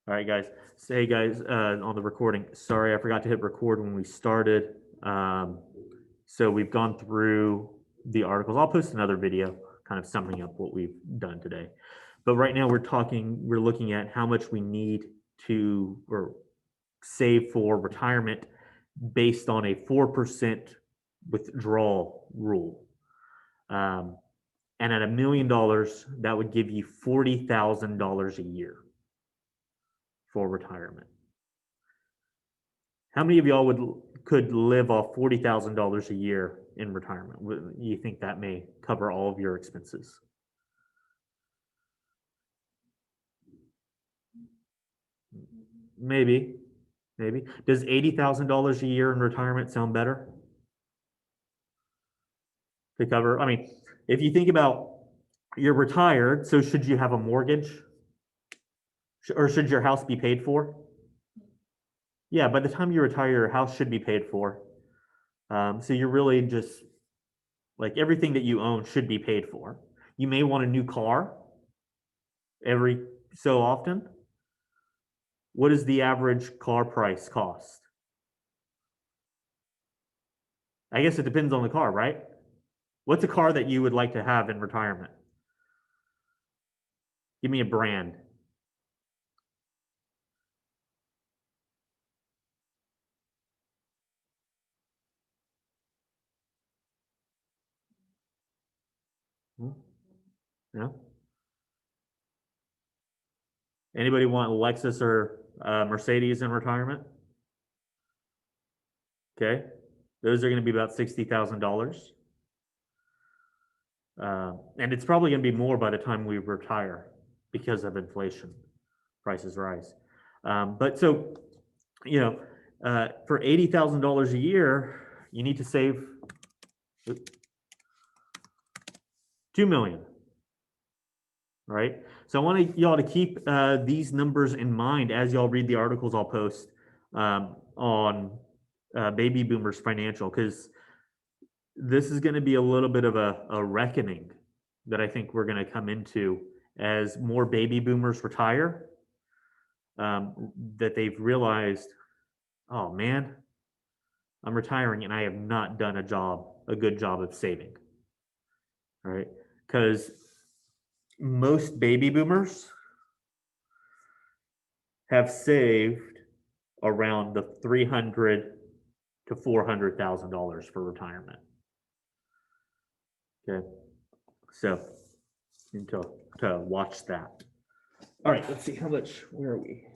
All right, guys. So, hey, guys, on the recording. Sorry, I forgot to hit record when we started. So we've gone through the articles. I'll post another video kind of summing up what we've done today. But right now we're looking at how much we need to or save for retirement based on a 4% withdrawal rule. And at $1 million, that would give you $40,000 a year for retirement. How many of y'all could live off $40,000 a year in retirement? You think that may cover all of your expenses? Maybe, maybe. Does $80,000 a year in retirement sound better to cover? I mean, if you think about you're retired, so should you have a mortgage? Or should your house be paid for? Yeah, by the time you retire, your house should be paid for. So you're really just like everything that you own should be paid for. You may want a new car every so often. What does the average car price cost? I guess it depends on the car, right? What's a car that you would like to have in retirement? Give me a brand. No? Anybody want Lexus or Mercedes in retirement? Okay. Those are going to be about $60,000. And it's probably going to be more by the time we retire because of inflation. Prices rise. But so, you know, for $80,000 a year, you need to save $2 million, right? So I want y'all to keep these numbers in mind as y'all read the articles I'll post on Baby Boomers Financial, because this is going to be a little bit of a reckoning that I think we're going to come into as more baby boomers retire, that they've realized, oh man, I'm retiring and I have not done a good job of saving, right? Because most baby boomers have saved around the $300,000 to $400,000 for retirement. Okay, so you need to watch that. All right, let's see how much. Where are we?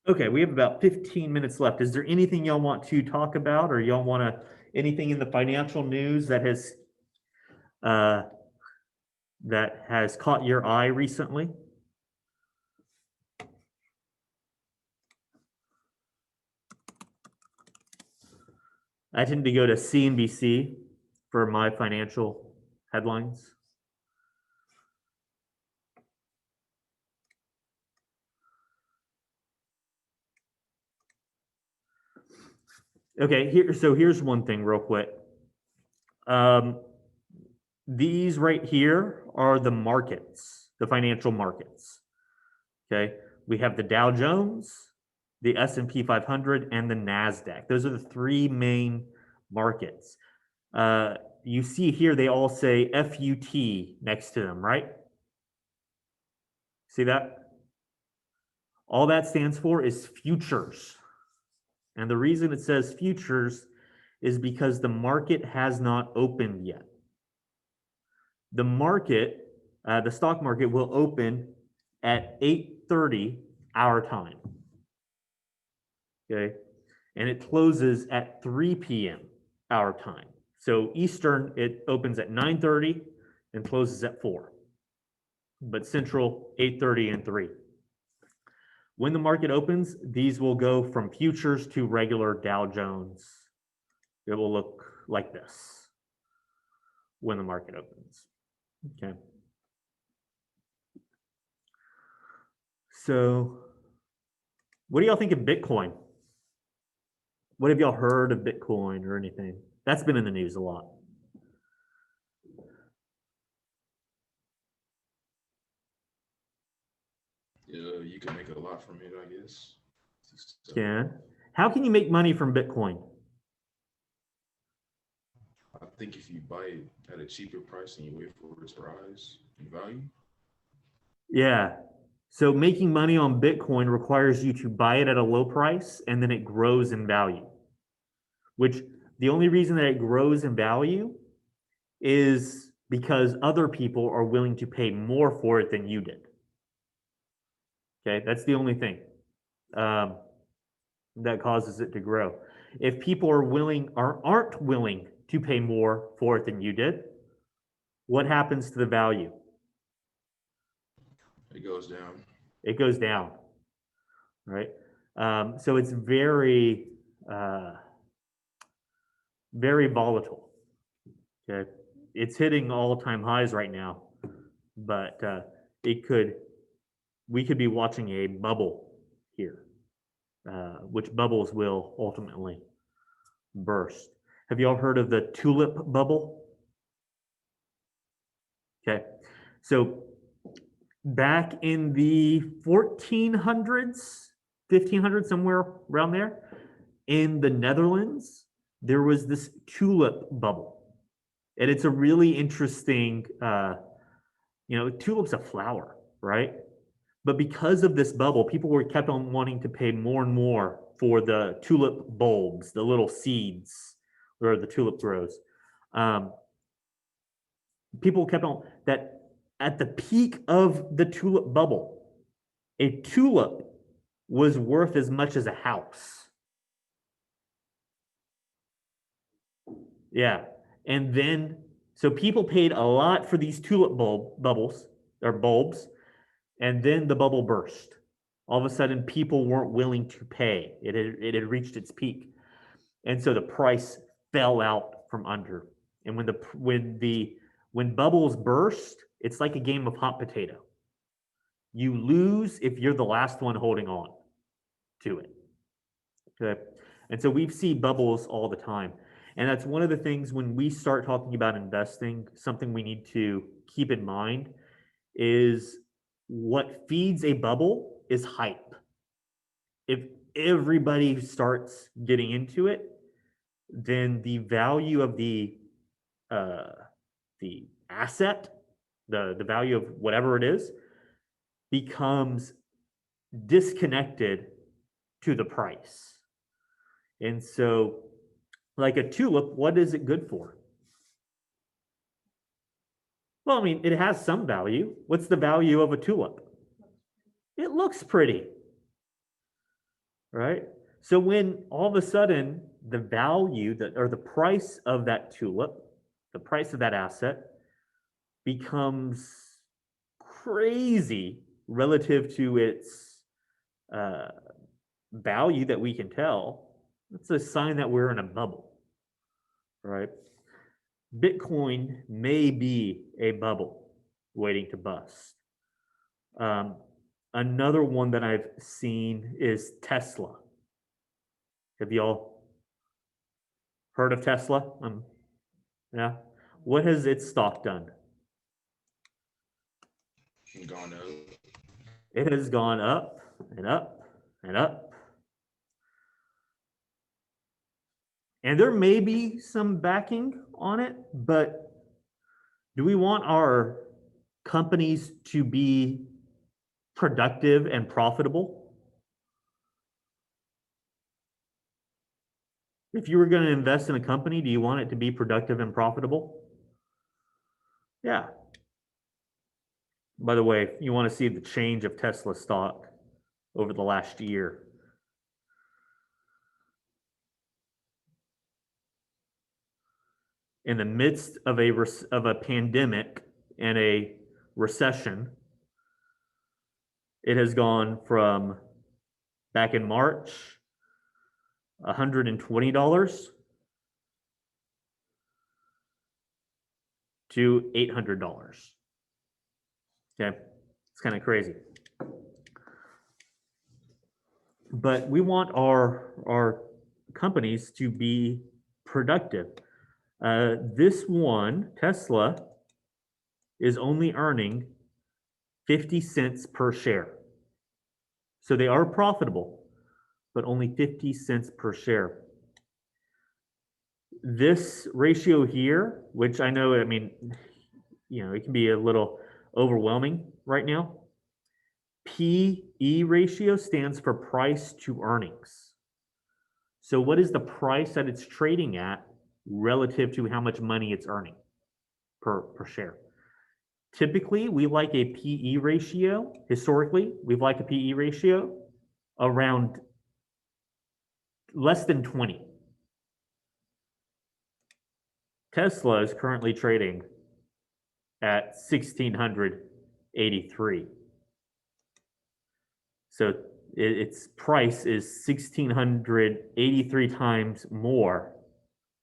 Okay, we have about 15 minutes left. Is there anything y'all want to talk about, or y'all want to anything in the financial news that has caught your eye recently? I tend to go to CNBC for my financial headlines. Okay, here's one thing real quick. These right here are the markets, the financial markets. Okay, we have the Dow Jones, the S&P 500, and the NASDAQ. Those are the three main markets. You see here, they all say FUT next to them, right? See that? All that stands for is futures. And the reason it says futures is because the market has not opened yet. The market, the stock market will open at 8:30 our time. Okay. And it closes at 3 p.m. our time. So Eastern, it opens at 9:30 and closes at 4. But Central, 8:30 and 3. When the market opens, these will go from futures to regular Dow Jones. It will look like this when the market opens. Okay. So, what do y'all think of Bitcoin? What have y'all heard of Bitcoin or anything? That's been in the news a lot. you can make a lot from it, I guess. So How can you make money from Bitcoin? I think if you buy it at a cheaper price and you wait for it to rise in value, Yeah. So making money on Bitcoin requires you to buy it at a low price and then it grows in value, which the only reason that it grows in value is because other people are willing to pay more for it than you did. Okay, that's the only thing um, that causes it to grow. If people are willing or aren't willing to pay more for it than you did, what happens to the value? it goes down. It goes down, right? So it's very, uh, very volatile. Okay, it's hitting all-time highs right now, but it could, we could be watching a bubble here, which bubbles will ultimately burst. Have you all heard of the tulip bubble? Okay, so back in the 1400s, 1500s, somewhere around there, in the Netherlands, there was this tulip bubble. And it's a really interesting, tulip's a flower, right? But because of this bubble, people were kept on wanting to pay more and more for the tulip bulbs, the little seeds where the tulip grows. Um, People kept on that at the peak of the tulip bubble, a tulip was worth as much as a house. Yeah. And then, so people paid a lot for these tulip bubbles or bulbs, and then the bubble burst. All of a sudden, people weren't willing to pay. It had reached its peak. And so the price fell out from under. And when bubbles burst, it's like a game of hot potato. You lose if you're the last one holding on to it. Okay. And so we see bubbles all the time. And that's one of the things when we start talking about investing, something we need to keep in mind is what feeds a bubble is hype. If everybody starts getting into it, then the value of uh, the asset, the value of whatever it is, becomes disconnected to the price. And so, like a tulip, what is it good for? Well, I mean, it has some value. What's the value of a tulip? It looks pretty, right? So when all of a sudden the value that or the price of that tulip, the price of that asset becomes crazy relative to its uh, value that we can tell, it's a sign that we're in a bubble, right? Bitcoin may be a bubble waiting to bust. Um, Another one that I've seen is Tesla. Have y'all heard of Tesla? Yeah. What has its stock done? gone up. It has gone up and up and up. And there may be some backing on it, but do we want our companies to be productive and profitable? If you were going to invest in a company, do you want it to be productive and profitable? Yeah. By the way, you want to see the change of Tesla stock over the last year. In the midst of a pandemic and a recession, it has gone from back in March $120 to $800. Okay, it's kind of crazy. But we want our companies to be productive. This one, Tesla, is only earning 50 cents per share. So they are profitable, but only 50 cents per share. This ratio here, which I know, I mean, it can be a little overwhelming right now. PE ratio stands for price to earnings. So what is the price that it's trading at relative to how much money it's earning per share? Typically, we like a PE ratio. Historically, we've liked a PE ratio around less than 20. Tesla is currently trading at 1,683. So its price is 1,683 times more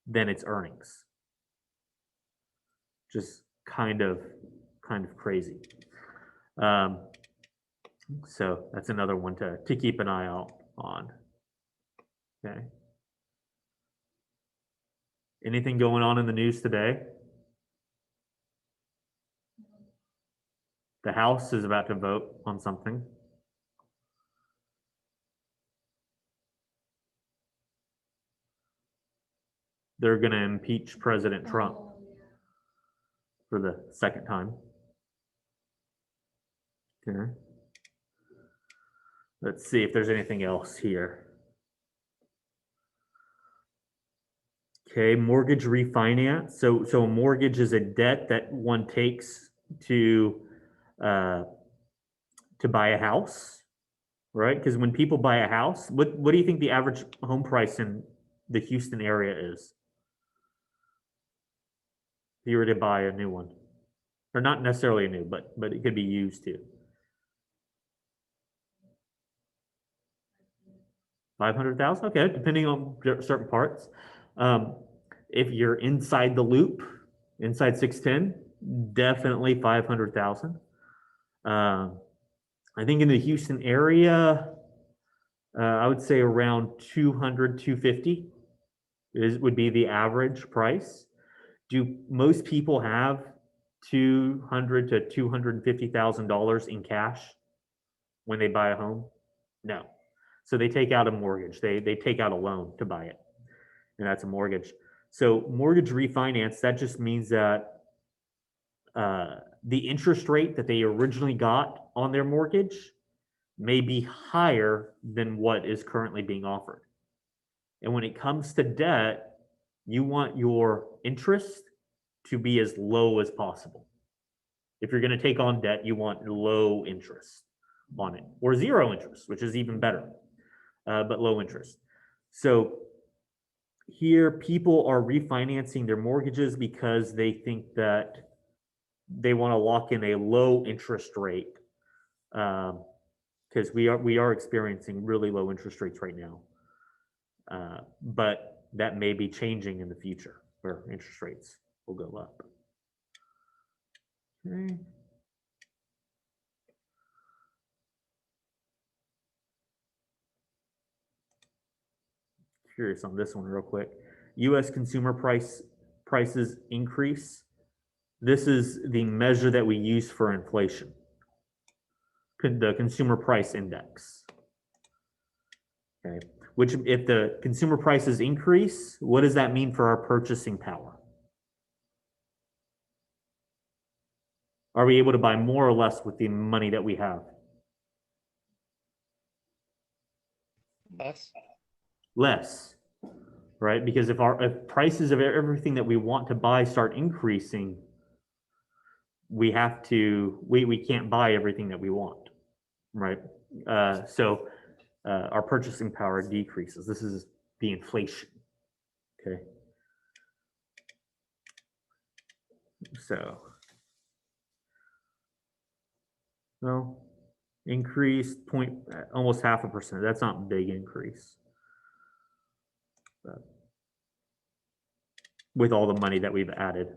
than its earnings. Just kind of crazy. So that's another one to keep an eye out on. Okay. Anything going on in the news today? The House is about to vote on something. They're going to impeach President Trump for the second time. Okay. Let's see if there's anything else here. Okay, mortgage refinance. So a mortgage is a debt that one takes to buy a house, right? Because when people buy a house, what do you think the average home price in the Houston area is? If you were to buy a new one, or not necessarily a new, but it could be used too. 500,000. Okay, depending on certain parts. If you're inside the loop, inside 610, definitely 500,000. I think in the Houston area, I would say around 200, 250 would be the average price. Do most people have $200,000 to $250,000 in cash when they buy a home? No. So they take out a mortgage. They take out a loan to buy it, and that's a mortgage. So mortgage refinance, that just means that the interest rate that they originally got on their mortgage may be higher than what is currently being offered. And when it comes to debt, you want your interest to be as low as possible. If you're going to take on debt, you want low interest on it, or zero interest, which is even better, but low interest. So here, people are refinancing their mortgages because they think that they want to lock in a low interest rate, because we are experiencing really low interest rates right now. But that may be changing in the future, where interest rates will go up. Okay. Curious on this one real quick. U.S. consumer prices increase. This is the measure that we use for inflation, the consumer price index. Okay, which if the consumer prices increase, what does that mean for our purchasing power? Are we able to buy more or less with the money that we have? Less, right? Because if prices of everything that we want to buy start increasing, we can't buy everything that we want, right? So our purchasing power decreases. This is the inflation. Okay. So, well, increased almost 0.5%. That's not a big increase. But with all the money that we've added.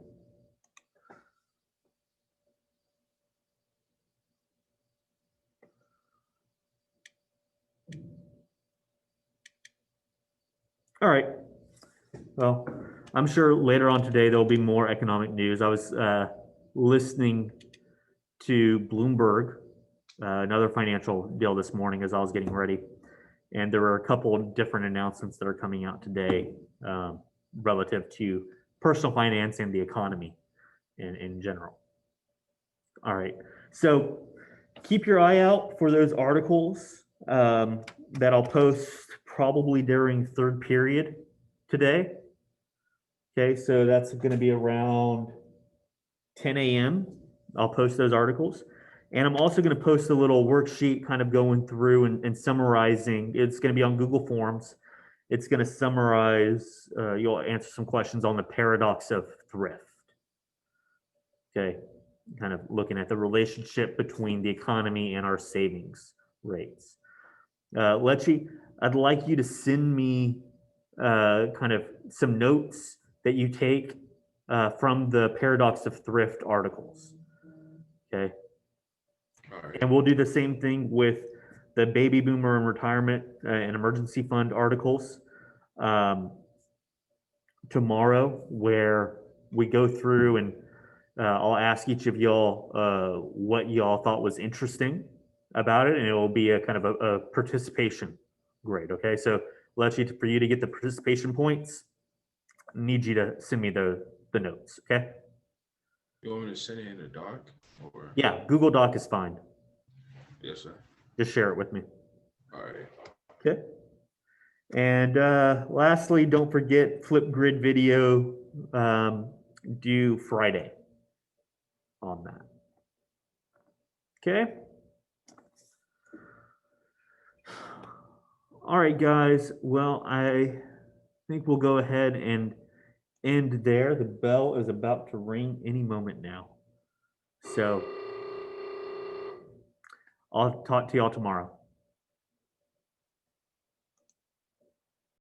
All right. Well, I'm sure later on today there'll be more economic news. I was listening to Bloomberg another financial deal this morning as I was getting ready. And there were a couple of different announcements that are coming out today relative to personal finance and the economy in general. All right. So keep your eye out for those articles that I'll post probably during third period today. Okay. So that's going to be around 10 a.m. I'll post those articles. And I'm also going to post a little worksheet kind of going through and summarizing. It's going to be on Google Forms. It's going to summarize, you'll answer some questions on the paradox of thrift. Okay, kind of looking at the relationship between the economy and our savings rates. Lecce, I'd like you to send me kind of some notes that you take from the paradox of thrift articles. Okay. All right. And we'll do the same thing with the baby boomer and retirement and emergency fund articles tomorrow, where we go through and I'll ask each of y'all what y'all thought was interesting about it, and it will be a kind of a participation grade. Okay, so for you to get the participation points, I need you to send me the notes. Okay. You want me to send it in a doc or? Yeah, Google Doc is fine. Yes, sir. Just share it with me. All right. Okay. And lastly, don't forget Flipgrid video due Friday on that. Okay. All right, guys. Well, I think we'll go ahead and end there. The bell is about to ring any moment now. So I'll talk to y'all tomorrow.